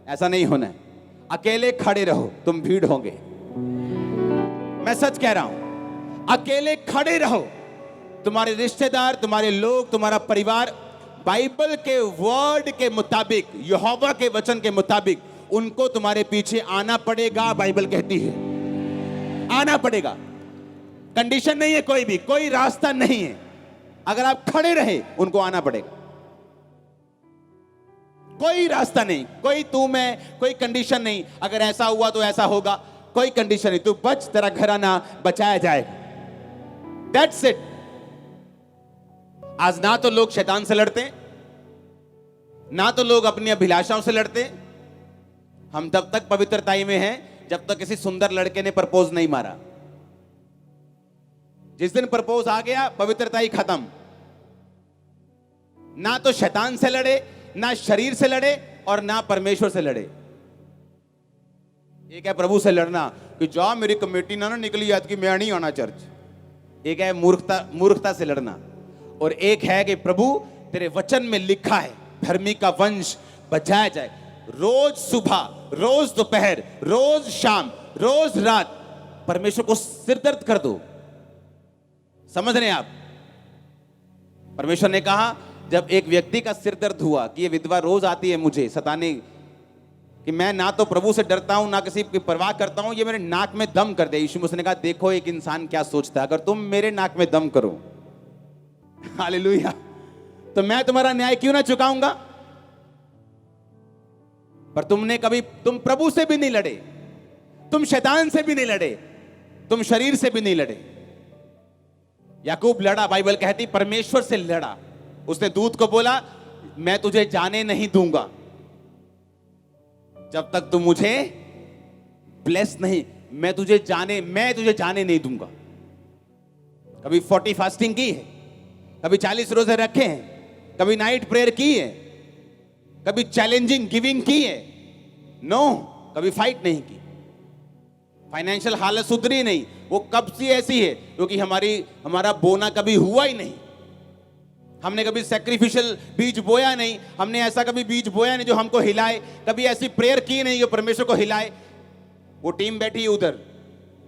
ऐसा नहीं होना है। अकेले खड़े रहो, तुम भीड़ होंगे। मैं सच कह रहा हूं, अकेले खड़े रहो। तुम्हारे रिश्तेदार, तुम्हारे लोग, तुम्हारा परिवार बाइबल के वर्ड के मुताबिक, यहोवा के वचन के मुताबिक, उनको तुम्हारे पीछे आना पड़ेगा। बाइबल कहती है आना पड़ेगा। कंडीशन नहीं है, कोई रास्ता नहीं है। अगर आप खड़े रहे, उनको आना पड़ेगा। कोई रास्ता नहीं, कोई तू मैं, कोई कंडीशन नहीं। अगर ऐसा हुआ तो ऐसा होगा, कोई कंडीशन नहीं। तू बच, तेरा घराना बचाया जाएगा। That's it। आज ना तो लोग शैतान से लड़ते हैं, ना तो लोग अपनी अभिलाषाओं से लड़ते हैं। हम तब तक पवित्रताई में हैं जब तक किसी सुंदर लड़के ने प्रपोज नहीं मारा। जिस दिन प्रपोज आ गया, पवित्रताई खत्म। ना तो शैतान से लड़े, ना शरीर से लड़े, और ना परमेश्वर से लड़े। एक है प्रभु से लड़ना कि जा मेरी कमेटी ना निकली आज की, मैं नहीं आना चर्च। एक है मूर्खता से लड़ना, और एक है कि प्रभु तेरे वचन में लिखा है धर्मी का वंश बचाया जाए। रोज सुबह, रोज दोपहर, रोज शाम, रोज रात परमेश्वर को सिर दर्द कर दो। समझ रहे हैं आप? परमेश्वर ने कहा, जब एक व्यक्ति का सिर दर्द हुआ कि ये विधवा रोज आती है मुझे सताने, कि मैं ना तो प्रभु से डरता हूं, ना किसी की परवाह करता हूं, ये मेरे नाक में दम कर दे। यीशु मसीह ने कहा, देखो एक इंसान क्या सोचता है, अगर तुम मेरे नाक में दम करो, हालेलुया, तो मैं तुम्हारा न्याय क्यों ना चुकाऊंगा? पर तुम प्रभु से भी नहीं लड़े, तुम शैतान से भी नहीं लड़े, तुम शरीर से भी नहीं लड़े। याकूब लड़ा, बाइबल कहती परमेश्वर से लड़ा। उसने दूत को बोला, मैं तुझे जाने नहीं दूंगा जब तक तू मुझे ब्लेस नहीं। मैं तुझे जाने नहीं दूंगा। कभी 40 फास्टिंग की है, कभी 40 रोजे रखे हैं, कभी नाइट प्रेयर की है, कभी चैलेंजिंग गिविंग की है? नो, कभी फाइट नहीं की। फाइनेंशियल हालत सुधरी नहीं, वो कब से ऐसी है? क्योंकि हमारा बोना कभी हुआ ही नहीं। हमने कभी सैक्रिफिशियल बीज बोया नहीं, हमने ऐसा कभी बीज बोया नहीं जो हमको हिलाए, कभी ऐसी प्रेयर की नहीं जो परमेश्वर को हिलाए। वो टीम बैठी है उधर,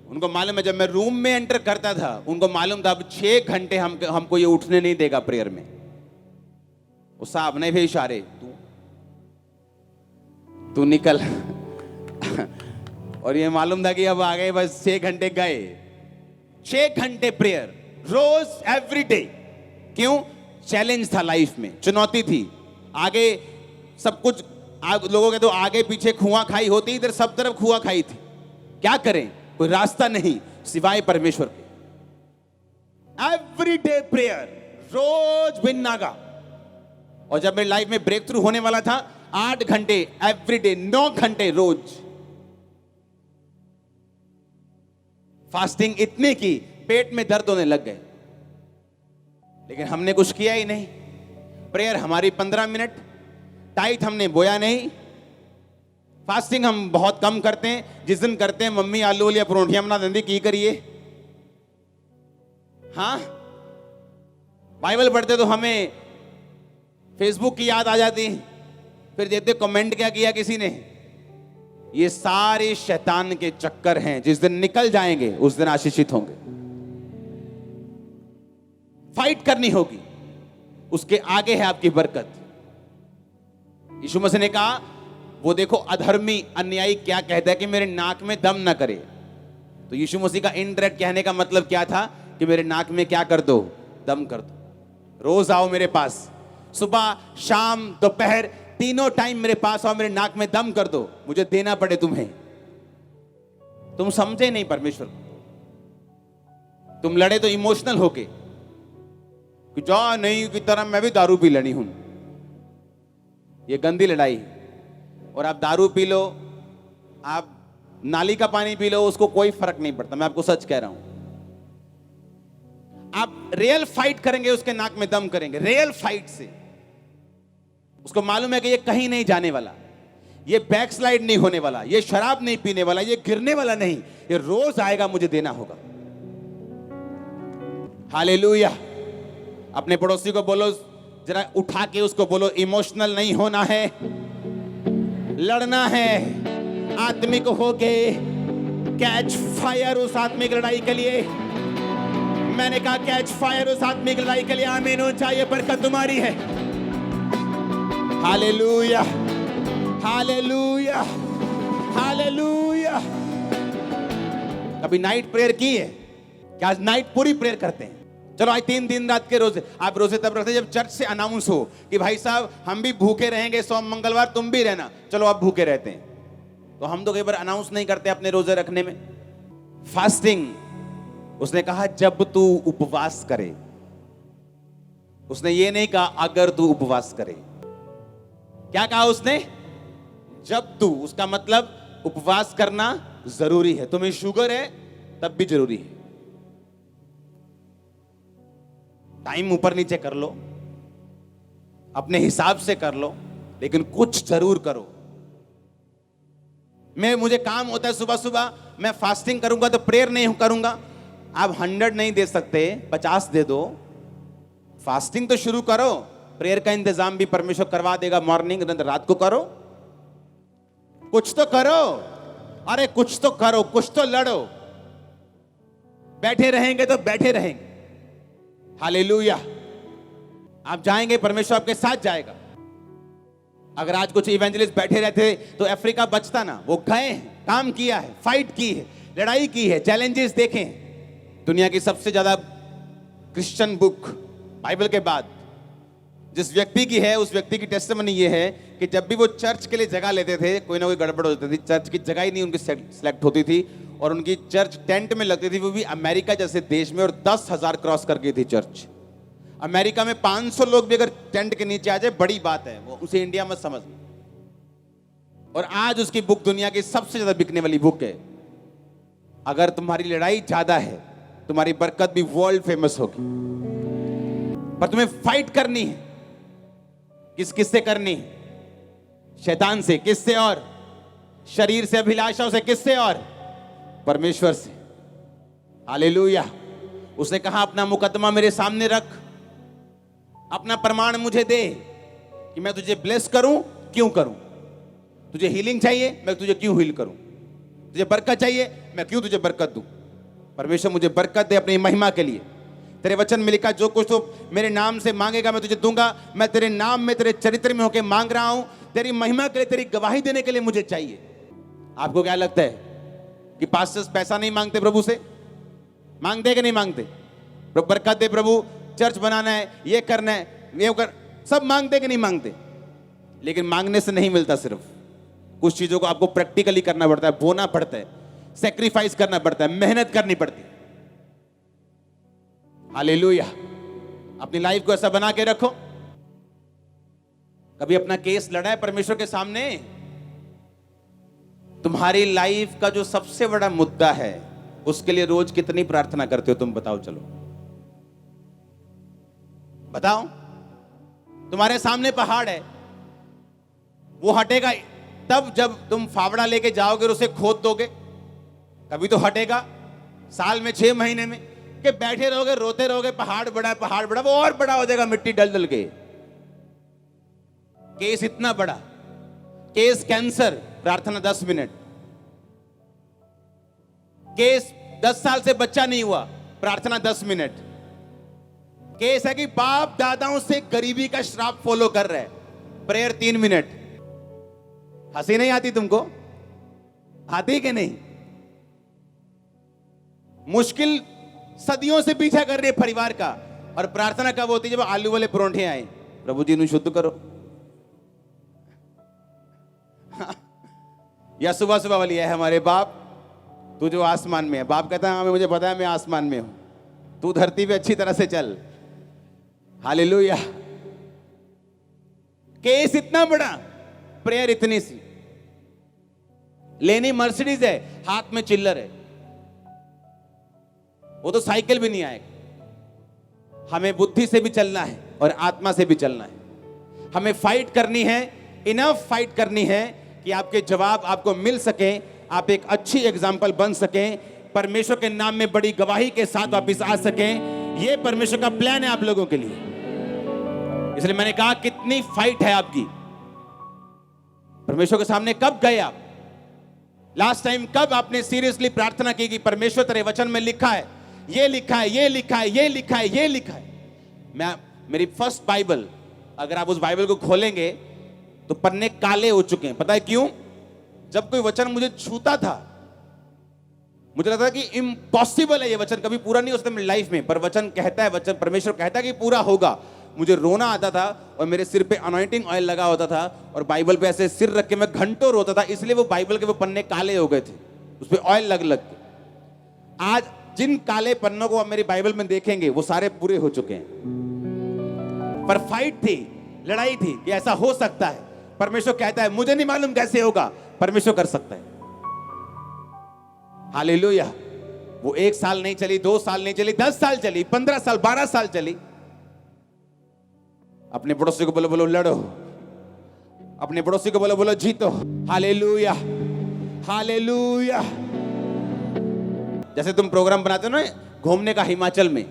उनको मालूम है, जब मैं रूम में एंटर करता था उनको मालूम था अब 6 घंटे हमको ये उठने नहीं देगा प्रेयर में। उस साहब ने भी इशारे, तू निकल और ये मालूम था कि अब आ गए, बस 6 घंटे गए। 6 घंटे प्रेयर रोज, एवरी डे। क्यों? चैलेंज था लाइफ में, चुनौती थी। आगे सब कुछ लोगों के तो आगे पीछे खुआ खाई होती, इधर सब तरफ खुआ खाई थी। क्या करें? कोई रास्ता नहीं सिवाय परमेश्वर के। एवरी डे प्रेयर, रोज बिन नागा। और जब मेरी लाइफ में ब्रेक थ्रू होने वाला था, 8 घंटे एवरी डे, 9 घंटे रोज फास्टिंग इतने की पेट में दर्द होने लग गए। लेकिन हमने कुछ किया ही नहीं। प्रेयर हमारी 15 मिनट, टाइट हमने बोया नहीं। फास्टिंग हम बहुत कम करते हैं, जिस दिन करते हैं मम्मी आलू वाली परोठियां बना देती, की करिए। हाँ, बाइबल पढ़ते तो हमें फेसबुक की याद आ जाती, फिर देखते कमेंट क्या किया किसी ने। ये सारे शैतान के चक्कर हैं, जिस दिन निकल जाएंगे उस दिन आशीषित होंगे। फाइट करनी होगी, उसके आगे है आपकी बरकत। यीशु मसीह ने कहा, वो देखो अधर्मी अन्यायी क्या कहता है कि मेरे नाक में दम ना करे। तो यीशु मसीह का इनडायरेक्ट कहने का मतलब क्या था? कि मेरे नाक में क्या कर दो? दम कर दो। रोज आओ मेरे पास, सुबह शाम दोपहर तीनों टाइम मेरे पास आओ, मेरे नाक में दम कर दो, मुझे देना पड़े तुम्हें। तुम समझे नहीं परमेश्वर को, तुम लड़े तो इमोशनल होके कि जा नहीं की तरह मैं भी दारू पी लेनी हूं। ये गंदी लड़ाई है। और आप दारू पी लो, आप नाली का पानी पी लो, उसको कोई फर्क नहीं पड़ता। मैं आपको सच कह रहा हूं। आप रियल फाइट करेंगे, उसके नाक में दम करेंगे रियल फाइट से। उसको मालूम है कि ये कहीं नहीं जाने वाला, ये बैकस्लाइड नहीं होने वाला, ये शराब नहीं पीने वाला, ये गिरने वाला नहीं, ये रोज आएगा, मुझे देना होगा। हालेलुया। अपने पड़ोसी को बोलो, जरा उठा के उसको बोलो, इमोशनल नहीं होना है, लड़ना है आत्मिक होके। कैच फायर उस आत्मिक लड़ाई के लिए। मैंने कहा कैच फायर उस आत्मिक लड़ाई के लिए। आमीन हो चाहिए, बरकत तुम्हारी है। Hallelujah, hallelujah, hallelujah. कभी नाइट प्रेयर की है क्या? आज नाइट पूरी प्रेयर करते हैं। चलो आज 3 दिन रात के रोजे। आप रोजे तब रखते जब चर्च से अनाउंस हो कि भाई साहब हम भी भूखे रहेंगे, सोम मंगलवार तुम भी रहना। चलो आप भूखे रहते हैं, तो हम तो कई बार अनाउंस नहीं करते अपने रोजे रखने में। फास्टिंग, उसने कहा जब तू उपवास करे। उसने ये नहीं कहा अगर तू उपवास करे। क्या कहा उसने? जब तू। उसका मतलब उपवास करना जरूरी है। तुम्हें शुगर है तब भी जरूरी है। टाइम ऊपर नीचे कर लो, अपने हिसाब से कर लो, लेकिन कुछ जरूर करो। मुझे काम होता है सुबह सुबह, मैं फास्टिंग करूंगा तो प्रेयर नहीं करूंगा। आप 100 नहीं दे सकते, 50 दे दो। फास्टिंग तो शुरू करो, प्रेयर का इंतजाम भी परमेश्वर करवा देगा। मॉर्निंग रात को करो, कुछ तो करो। अरे कुछ तो करो, कुछ तो लड़ो। बैठे रहेंगे तो बैठे रहेंगे। हालेलुया। आप जाएंगे, परमेश्वर आपके साथ जाएगा। अगर आज कुछ इवेंजलिस्ट बैठे रहते तो अफ्रीका बचता ना। वो गए हैं, काम किया है, फाइट की है, लड़ाई की है, चैलेंजेस देखे हैं। दुनिया की सबसे ज्यादा क्रिश्चियन बुक बाइबल के बाद जिस व्यक्ति की है, उस व्यक्ति की टेस्टिमनी ये है कि जब भी वो चर्च के लिए जगह लेते थे, कोई ना कोई गड़बड़ हो जाती थी। चर्च की जगह ही नहीं उनकी सिलेक्ट होती थी, और उनकी चर्च टेंट में लगती थी, वो भी अमेरिका जैसे देश में, और 10,000 क्रॉस कर गई थी चर्च। अमेरिका में 500 लोग भी अगर टेंट के नीचे आ जाए बड़ी बात है, वो उसे इंडिया मत समझ। और आज उसकी बुक दुनिया की सबसे ज्यादा बिकने वाली बुक है। अगर तुम्हारी लड़ाई ज्यादा है, तुम्हारी बरकत भी वर्ल्ड फेमस होगी। पर तुम्हें फाइट करनी है। किससे करनी है? शैतान से। किससे? और शरीर से, अभिलाषाओं से। किससे? और परमेश्वर से। हालेलुया। उसने कहा अपना मुकदमा मेरे सामने रख, अपना प्रमाण मुझे दे कि मैं तुझे ब्लेस करूं, क्यों करूं। तुझे हीलिंग चाहिए, मैं तुझे क्यों हील करूं। तुझे बरकत चाहिए, मैं क्यों तुझे बरकत दूं। परमेश्वर मुझे बरकत दे अपनी महिमा के लिए। तेरे वचन में लिखा, जो कुछ तो मेरे नाम से मांगेगा मैं तुझे दूंगा। मैं तेरे नाम में, तेरे चरित्र में होकर मांग रहा हूं। तेरी महिमा के लिए, तेरी गवाही देने के लिए मुझे चाहिए। आपको क्या लगता है कि पास्टर्स पैसा नहीं मांगते प्रभु से? मांगते कि नहीं मांगते? प्रभु बरकत दे, प्रभु चर्च बनाना है, ये करना है, ये कर, सब मांगते कि नहीं मांगते? लेकिन मांगने से नहीं मिलता। सिर्फ कुछ चीजों को आपको प्रैक्टिकली करना पड़ता है, बोना पड़ता है, सेक्रीफाइस करना पड़ता है, मेहनत करनी पड़ती है। हालेलुया। अपनी लाइफ को ऐसा बना के रखो। कभी अपना केस लड़ा है परमेश्वर के सामने? तुम्हारी लाइफ का जो सबसे बड़ा मुद्दा है, उसके लिए रोज कितनी प्रार्थना करते हो तुम? बताओ, चलो बताओ। तुम्हारे सामने पहाड़ है, वो हटेगा तब जब तुम फावड़ा लेके जाओगे और उसे खोद दोगे। कभी तो हटेगा साल में, 6 महीने में, कि बैठे रहोगे, रोते रहोगे, पहाड़ बड़ा है, पहाड़ बड़ा, वो और बड़ा हो जाएगा मिट्टी डल डल के। केस इतना बड़ा, केस कैंसर, प्रार्थना 10 मिनट। केस 10 साल से बच्चा नहीं हुआ, प्रार्थना 10 मिनट। केस है कि बाप दादाओं से गरीबी का श्राप फॉलो कर रहा है, प्रेयर 3 मिनट। हंसी नहीं आती तुमको? आती कि नहीं? मुश्किल सदियों से पीछा कर रही है परिवार का, और प्रार्थना कब होती है? जब आलू वाले परोंठे आए, प्रभु जी इन्हें शुद्ध करो। या सुबह सुबह वाली है, हमारे बाप तू जो आसमान में है। बाप कहता है हाँ मुझे पता है मैं आसमान में हूं, तू धरती पे अच्छी तरह से चल। हालेलुया। केस इतना बड़ा, प्रेयर इतनी सी। लेनी मर्सिडीज है, हाथ में चिल्लर है, वो तो साइकिल भी नहीं आएगा। हमें बुद्धि से भी चलना है और आत्मा से भी चलना है। हमें फाइट करनी है, इनफ फाइट करनी है कि आपके जवाब आपको मिल सके, आप एक अच्छी एग्जाम्पल बन सकें, परमेश्वर के नाम में बड़ी गवाही के साथ वापिस आ सकें। यह परमेश्वर का प्लान है आप लोगों के लिए। इसलिए मैंने कहा कितनी फाइट है आपकी। परमेश्वर के सामने कब गए आप? लास्ट टाइम कब आपने सीरियसली प्रार्थना की कि परमेश्वर तेरे वचन में लिखा है, ये लिखा है, ये लिखा है, ये लिखा है, ये लिखा है। मेरी फर्स्ट बाइबल, अगर आप उस बाइबल को खोलेंगे तो पन्ने काले हो चुके हैं। पता है क्यों? जब कोई वचन मुझे छूता था, मुझे लगता था कि इम्पॉसिबल है, ये वचन कभी पूरा नहीं हो सकता मेरी लाइफ में। पर वचन कहता है, वचन परमेश्वर कहता है कि पूरा होगा। मुझे रोना आता था और मेरे सिर पे अनॉइंटिंग ऑयल लगा होता था और बाइबल पे ऐसे सिर रख के मैं घंटों रोता था, इसलिए वो बाइबल के वो पन्ने काले हो गए थे, उस पे ऑयल लग लग के। आज जिन काले पन्नों को आप मेरी बाइबल में देखेंगे वो सारे पूरे हो चुके हैं। पर फाइट थी, लड़ाई थी कि ऐसा हो सकता है। परमेश्वर कहता है मुझे नहीं मालूम कैसे होगा, परमेश्वर कर सकता है। हालेलुया। वो 1 साल नहीं चली, 2 साल नहीं चली, 10 साल चली, 15 साल, 12 साल चली। अपने पड़ोसी को बोलो, बोलो लड़ो। अपने पड़ोसी को बोलो, बोलो जीतो। Hallelujah, hallelujah. जैसे तुम प्रोग्राम बनाते हो ना घूमने का हिमाचल में,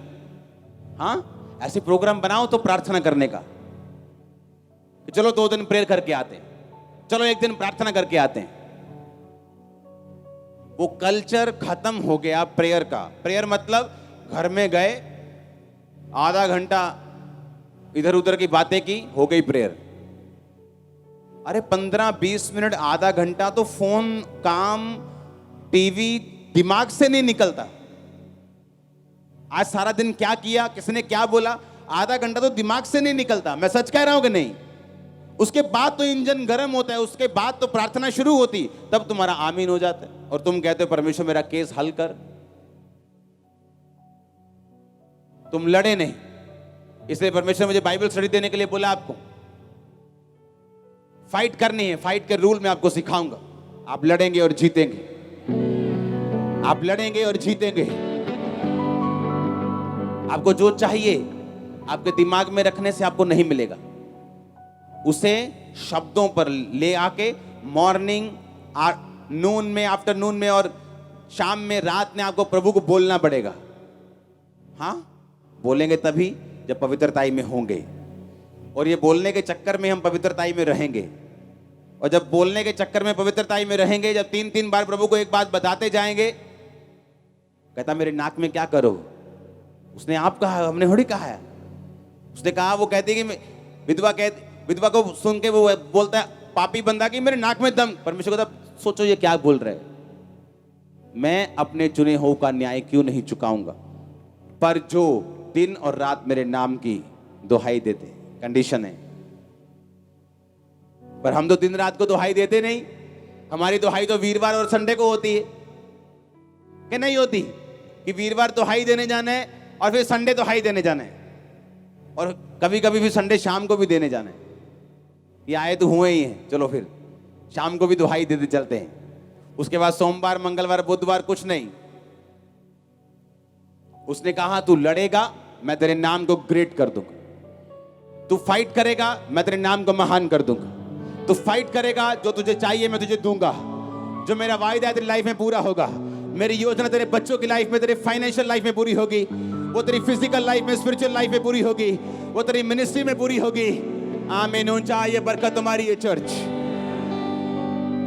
हाँ ऐसे प्रोग्राम बनाओ तो प्रार्थना करने का। चलो 2 दिन प्रेयर करके आते हैं, चलो 1 दिन प्रार्थना करके आते हैं। वो कल्चर खत्म हो गया प्रेयर का। प्रेयर मतलब घर में गए, आधा घंटा इधर उधर की बातें की, हो गई प्रेयर। अरे 15-20 मिनट, आधा घंटा तो फोन, काम, टीवी दिमाग से नहीं निकलता। आज सारा दिन क्या किया, किसने क्या बोला, आधा घंटा तो दिमाग से नहीं निकलता। मैं सच कह रहा हूं कि नहीं? उसके बाद तो इंजन गर्म होता है, उसके बाद तो प्रार्थना शुरू होती, तब तुम्हारा आमीन हो जाता है और तुम कहते हो परमेश्वर मेरा केस हल कर। तुम लड़े नहीं, इसलिए परमेश्वर मुझे बाइबल स्टडी देने के लिए बोला आपको। फाइट करनी है, फाइट के रूल मैं आपको सिखाऊंगा। आप लड़ेंगे और जीतेंगे। आप लड़ेंगे और जीतेंगे। आपको जो चाहिए आपके दिमाग में रखने से आपको नहीं मिलेगा, उसे शब्दों पर ले आके मॉर्निंग, नून में, आफ्टरनून में और शाम में, रात में आपको प्रभु को बोलना पड़ेगा। हाँ, बोलेंगे तभी जब पवित्रताई में होंगे, और ये बोलने के चक्कर में हम पवित्रताई में रहेंगे। और जब बोलने के चक्कर में पवित्रताई में रहेंगे, जब 3-3 बार प्रभु को एक बात बताते जाएंगे, कहता मेरे नाक में क्या करो, उसने आप कहा, हमने थोड़ी कहा है। उसने कहा, वो कहती कि विधवा को सुन के वो बोलता है पापी बंदा कि मेरे नाक में दम। परमेश्वर को तब सोचो ये क्या बोल रहे, मैं अपने चुने हो का न्याय क्यों नहीं चुकाऊंगा, पर जो दिन और रात मेरे नाम की दुहाई देते। कंडीशन है, पर हम तो दिन रात को दुहाई देते नहीं। हमारी दुहाई तो वीरवार और संडे को होती है कि नहीं होती, कि वीरवार दुहाई देने जाना है और फिर संडे दुहाई देने जाना है, और कभी कभी भी संडे शाम को भी देने जाना है। ये आए तो हुए ही हैं, चलो फिर शाम को भी दुहाई देते चलते हैं। उसके बाद सोमवार, मंगलवार, बुधवार कुछ नहीं। उसने कहा तू लड़ेगा, मैं तेरे नाम को ग्रेट कर दूंगा। तू फाइट करेगा, मैं तेरे नाम को महान कर दूंगा। तू फाइट करेगा, जो तुझे चाहिए मैं तुझे दूंगा। जो मेरा वायदा है तेरी लाइफ में पूरा होगा। मेरी योजना तेरे बच्चों की लाइफ में, तेरे फाइनेंशियल लाइफ में पूरी होगी। वो तेरी फिजिकल लाइफ में, स्पिरिचुअल लाइफ में पूरी होगी। वो तेरी मिनिस्ट्री में पूरी होगी। आमीन। ऊंचा ये बरकत तुम्हारी है चर्च।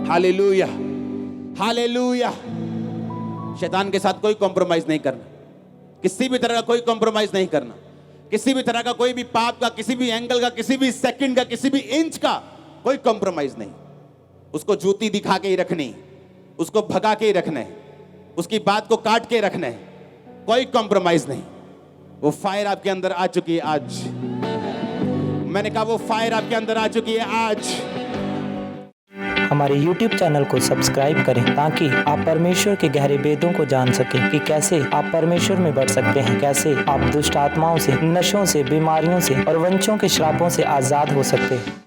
Hallelujah, hallelujah. शैतान के साथ कोई कॉम्प्रोमाइज नहीं करना, किसी भी तरह का कोई कॉम्प्रोमाइज नहीं करना। किसी भी तरह का कोई भी पाप का, किसी भी एंगल का, किसी भी सेकंड का, किसी भी इंच का कोई कॉम्प्रोमाइज नहीं। उसको जूती दिखा के ही रखनी, उसको भगा के ही रखना है, उसकी बात को काट के रखना है, कोई कॉम्प्रोमाइज नहीं। वो फायर आपके अंदर आ चुकी है आज। मैंने कहा वो फायर आपके अंदर आ चुकी है आज। हमारे YouTube चैनल को सब्सक्राइब करें ताकि आप परमेश्वर के गहरे भेदों को जान सकें कि कैसे आप परमेश्वर में बढ़ सकते हैं, कैसे आप दुष्ट आत्माओं से, नशों से, बीमारियों से और वंशों के श्रापों से आज़ाद हो सकते हैं।